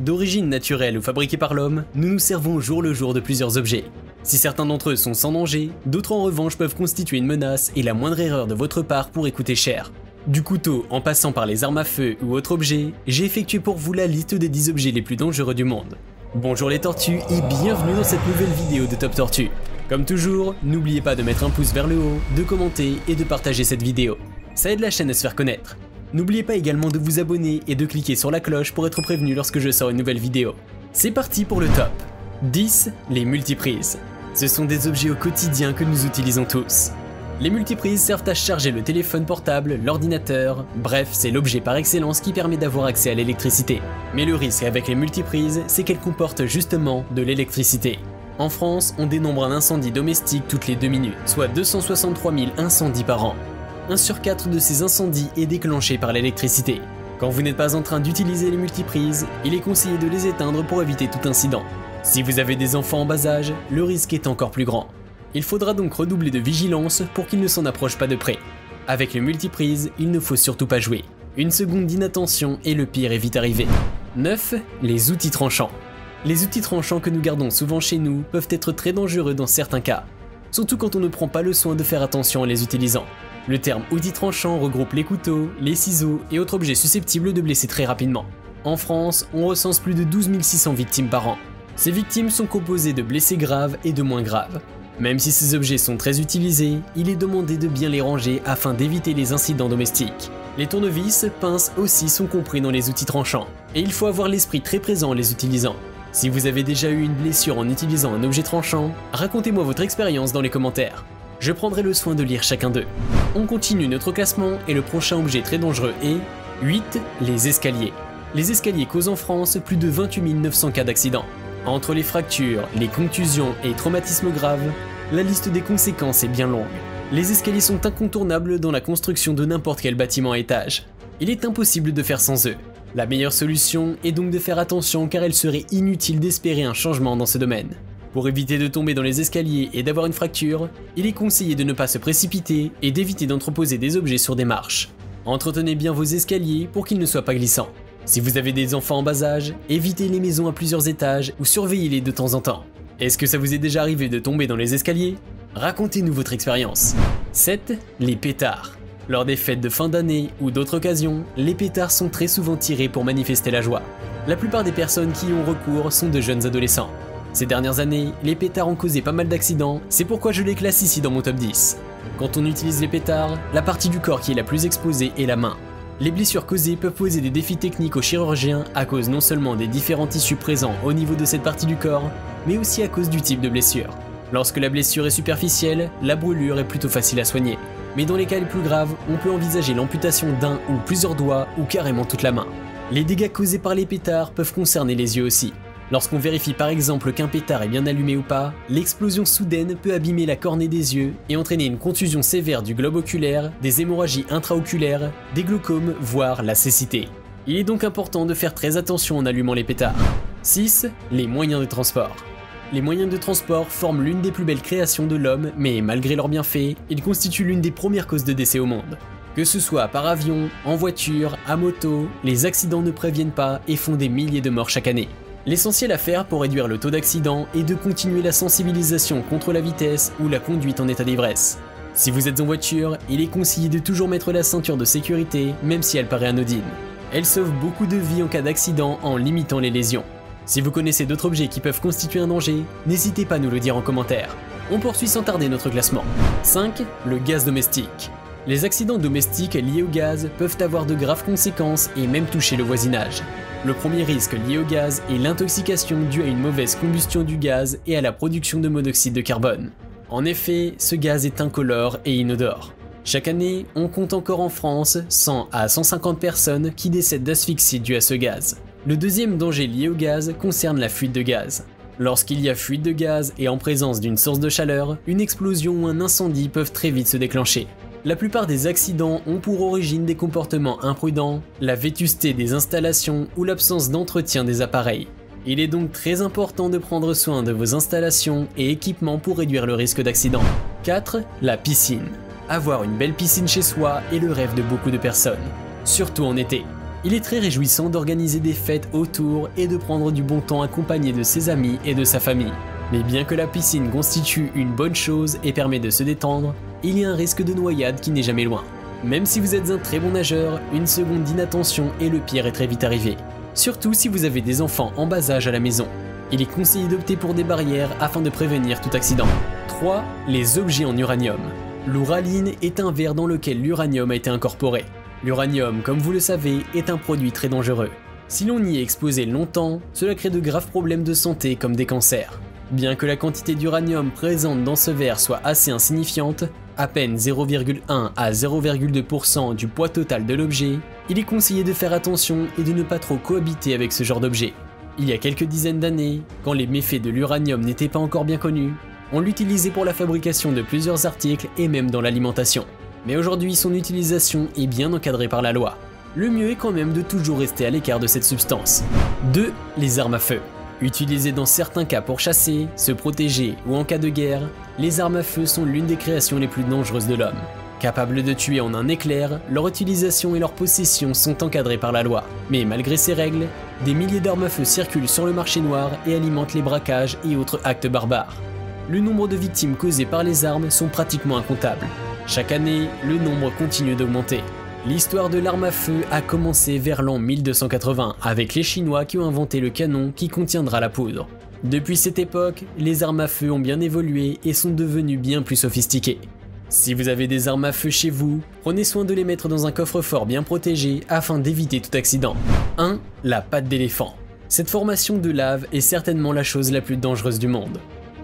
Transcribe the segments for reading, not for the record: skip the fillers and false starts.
D'origine naturelle ou fabriquée par l'homme, nous nous servons au jour le jour de plusieurs objets. Si certains d'entre eux sont sans danger, d'autres en revanche peuvent constituer une menace et la moindre erreur de votre part pourrait coûter cher. Du couteau en passant par les armes à feu ou autres objets, j'ai effectué pour vous la liste des 10 objets les plus dangereux du monde. Bonjour les tortues et bienvenue dans cette nouvelle vidéo de Top Tortue. Comme toujours, n'oubliez pas de mettre un pouce vers le haut, de commenter et de partager cette vidéo. Ça aide la chaîne à se faire connaître. N'oubliez pas également de vous abonner et de cliquer sur la cloche pour être prévenu lorsque je sors une nouvelle vidéo. C'est parti pour le top. 10. Les multiprises. Ce sont des objets au quotidien que nous utilisons tous. Les multiprises servent à charger le téléphone portable, l'ordinateur, bref, c'est l'objet par excellence qui permet d'avoir accès à l'électricité. Mais le risque avec les multiprises, c'est qu'elles comportent justement de l'électricité. En France, on dénombre un incendie domestique toutes les 2 minutes, soit 263 000 incendies par an. 1 sur 4 de ces incendies est déclenché par l'électricité. Quand vous n'êtes pas en train d'utiliser les multiprises, il est conseillé de les éteindre pour éviter tout incident. Si vous avez des enfants en bas âge, le risque est encore plus grand. Il faudra donc redoubler de vigilance pour qu'ils ne s'en approchent pas de près. Avec les multiprises, il ne faut surtout pas jouer. Une seconde d'inattention et le pire est vite arrivé. 9. Les outils tranchants. Les outils tranchants que nous gardons souvent chez nous peuvent être très dangereux dans certains cas, surtout quand on ne prend pas le soin de faire attention en les utilisant. Le terme outil tranchant regroupe les couteaux, les ciseaux et autres objets susceptibles de blesser très rapidement. En France, on recense plus de 12 600 victimes par an. Ces victimes sont composées de blessés graves et de moins graves. Même si ces objets sont très utilisés, il est demandé de bien les ranger afin d'éviter les incidents domestiques. Les tournevis, pinces aussi sont compris dans les outils tranchants, et il faut avoir l'esprit très présent en les utilisant. Si vous avez déjà eu une blessure en utilisant un objet tranchant, racontez-moi votre expérience dans les commentaires. Je prendrai le soin de lire chacun d'eux. On continue notre classement et le prochain objet très dangereux est 8. Les escaliers. Les escaliers causent en France plus de 28 900 cas d'accidents. Entre les fractures, les contusions et traumatismes graves, la liste des conséquences est bien longue. Les escaliers sont incontournables dans la construction de n'importe quel bâtiment à étage. Il est impossible de faire sans eux. La meilleure solution est donc de faire attention car il serait inutile d'espérer un changement dans ce domaine. Pour éviter de tomber dans les escaliers et d'avoir une fracture, il est conseillé de ne pas se précipiter et d'éviter d'entreposer des objets sur des marches. Entretenez bien vos escaliers pour qu'ils ne soient pas glissants. Si vous avez des enfants en bas âge, évitez les maisons à plusieurs étages ou surveillez-les de temps en temps. Est-ce que ça vous est déjà arrivé de tomber dans les escaliers? Racontez-nous votre expérience. 7. Les pétards. Lors des fêtes de fin d'année ou d'autres occasions, les pétards sont très souvent tirés pour manifester la joie. La plupart des personnes qui y ont recours sont de jeunes adolescents. Ces dernières années, les pétards ont causé pas mal d'accidents, c'est pourquoi je les classe ici dans mon top 10. Quand on utilise les pétards, la partie du corps qui est la plus exposée est la main. Les blessures causées peuvent poser des défis techniques aux chirurgiens à cause non seulement des différents tissus présents au niveau de cette partie du corps, mais aussi à cause du type de blessure. Lorsque la blessure est superficielle, la brûlure est plutôt facile à soigner. Mais dans les cas les plus graves, on peut envisager l'amputation d'un ou plusieurs doigts ou carrément toute la main. Les dégâts causés par les pétards peuvent concerner les yeux aussi. Lorsqu'on vérifie par exemple qu'un pétard est bien allumé ou pas, l'explosion soudaine peut abîmer la cornée des yeux et entraîner une contusion sévère du globe oculaire, des hémorragies intraoculaires, des glaucomes, voire la cécité. Il est donc important de faire très attention en allumant les pétards. 6. Les moyens de transport. Les moyens de transport forment l'une des plus belles créations de l'homme, mais malgré leurs bienfaits, ils constituent l'une des premières causes de décès au monde. Que ce soit par avion, en voiture, à moto, les accidents ne préviennent pas et font des milliers de morts chaque année. L'essentiel à faire pour réduire le taux d'accident est de continuer la sensibilisation contre la vitesse ou la conduite en état d'ivresse. Si vous êtes en voiture, il est conseillé de toujours mettre la ceinture de sécurité, même si elle paraît anodine. Elle sauve beaucoup de vies en cas d'accident en limitant les lésions. Si vous connaissez d'autres objets qui peuvent constituer un danger, n'hésitez pas à nous le dire en commentaire. On poursuit sans tarder notre classement. 5. Le gaz domestique. Les accidents domestiques liés au gaz peuvent avoir de graves conséquences et même toucher le voisinage. Le premier risque lié au gaz est l'intoxication due à une mauvaise combustion du gaz et à la production de monoxyde de carbone. En effet, ce gaz est incolore et inodore. Chaque année, on compte encore en France 100 à 150 personnes qui décèdent d'asphyxie due à ce gaz. Le deuxième danger lié au gaz concerne la fuite de gaz. Lorsqu'il y a fuite de gaz et en présence d'une source de chaleur, une explosion ou un incendie peuvent très vite se déclencher. La plupart des accidents ont pour origine des comportements imprudents, la vétusté des installations ou l'absence d'entretien des appareils. Il est donc très important de prendre soin de vos installations et équipements pour réduire le risque d'accident. 4. La piscine. Avoir une belle piscine chez soi est le rêve de beaucoup de personnes, surtout en été. Il est très réjouissant d'organiser des fêtes autour et de prendre du bon temps accompagné de ses amis et de sa famille. Mais bien que la piscine constitue une bonne chose et permet de se détendre, il y a un risque de noyade qui n'est jamais loin. Même si vous êtes un très bon nageur, une seconde d'inattention et le pire est très vite arrivé. Surtout si vous avez des enfants en bas âge à la maison. Il est conseillé d'opter pour des barrières afin de prévenir tout accident. 3. Les objets en uranium. L'uraline est un verre dans lequel l'uranium a été incorporé. L'uranium, comme vous le savez, est un produit très dangereux. Si l'on y est exposé longtemps, cela crée de graves problèmes de santé comme des cancers. Bien que la quantité d'uranium présente dans ce verre soit assez insignifiante, à peine 0,1 à 0,2% du poids total de l'objet, il est conseillé de faire attention et de ne pas trop cohabiter avec ce genre d'objet. Il y a quelques dizaines d'années, quand les méfaits de l'uranium n'étaient pas encore bien connus, on l'utilisait pour la fabrication de plusieurs articles et même dans l'alimentation. Mais aujourd'hui, son utilisation est bien encadrée par la loi. Le mieux est quand même de toujours rester à l'écart de cette substance. 2. Les armes à feu. Utilisées dans certains cas pour chasser, se protéger ou en cas de guerre, les armes à feu sont l'une des créations les plus dangereuses de l'homme. Capables de tuer en un éclair, leur utilisation et leur possession sont encadrées par la loi. Mais malgré ces règles, des milliers d'armes à feu circulent sur le marché noir et alimentent les braquages et autres actes barbares. Le nombre de victimes causées par les armes sont pratiquement incomptables. Chaque année, le nombre continue d'augmenter. L'histoire de l'arme à feu a commencé vers l'an 1280 avec les Chinois qui ont inventé le canon qui contiendra la poudre. Depuis cette époque, les armes à feu ont bien évolué et sont devenues bien plus sophistiquées. Si vous avez des armes à feu chez vous, prenez soin de les mettre dans un coffre-fort bien protégé afin d'éviter tout accident. 1. La patte d'éléphant. Cette formation de lave est certainement la chose la plus dangereuse du monde.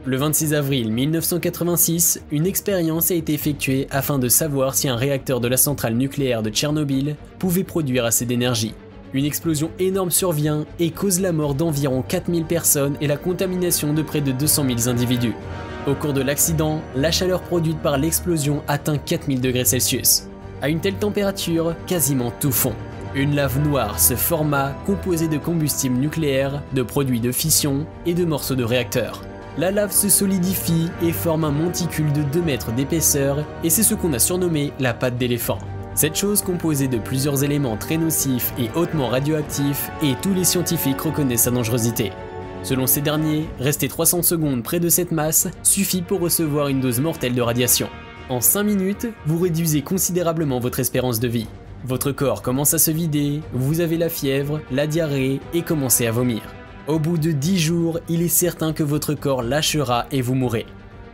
Le 26 avril 1986, une expérience a été effectuée afin de savoir si un réacteur de la centrale nucléaire de Tchernobyl pouvait produire assez d'énergie. Une explosion énorme survient et cause la mort d'environ 4000 personnes et la contamination de près de 200 000 individus. Au cours de l'accident, la chaleur produite par l'explosion atteint 4000 degrés Celsius. À une telle température, quasiment tout fond. Une lave noire se forma composée de combustible nucléaire, de produits de fission et de morceaux de réacteurs. La lave se solidifie et forme un monticule de 2 mètres d'épaisseur et c'est ce qu'on a surnommé la patte d'éléphant. Cette chose composée de plusieurs éléments très nocifs et hautement radioactifs et tous les scientifiques reconnaissent sa dangerosité. Selon ces derniers, rester 300 secondes près de cette masse suffit pour recevoir une dose mortelle de radiation. En 5 minutes, vous réduisez considérablement votre espérance de vie. Votre corps commence à se vider, vous avez la fièvre, la diarrhée et commencez à vomir. Au bout de 10 jours, il est certain que votre corps lâchera et vous mourrez.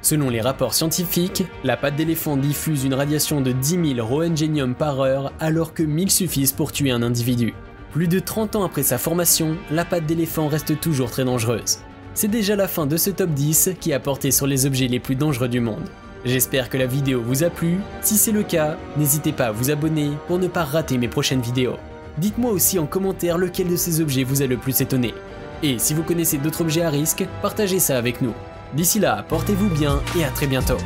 Selon les rapports scientifiques, la patte d'éléphant diffuse une radiation de 10 000 roentgenium par heure alors que 1000 suffisent pour tuer un individu. Plus de 30 ans après sa formation, la patte d'éléphant reste toujours très dangereuse. C'est déjà la fin de ce top 10 qui a porté sur les objets les plus dangereux du monde. J'espère que la vidéo vous a plu, si c'est le cas, n'hésitez pas à vous abonner pour ne pas rater mes prochaines vidéos. Dites-moi aussi en commentaire lequel de ces objets vous a le plus étonné. Et si vous connaissez d'autres objets à risque, partagez ça avec nous. D'ici là, portez-vous bien et à très bientôt.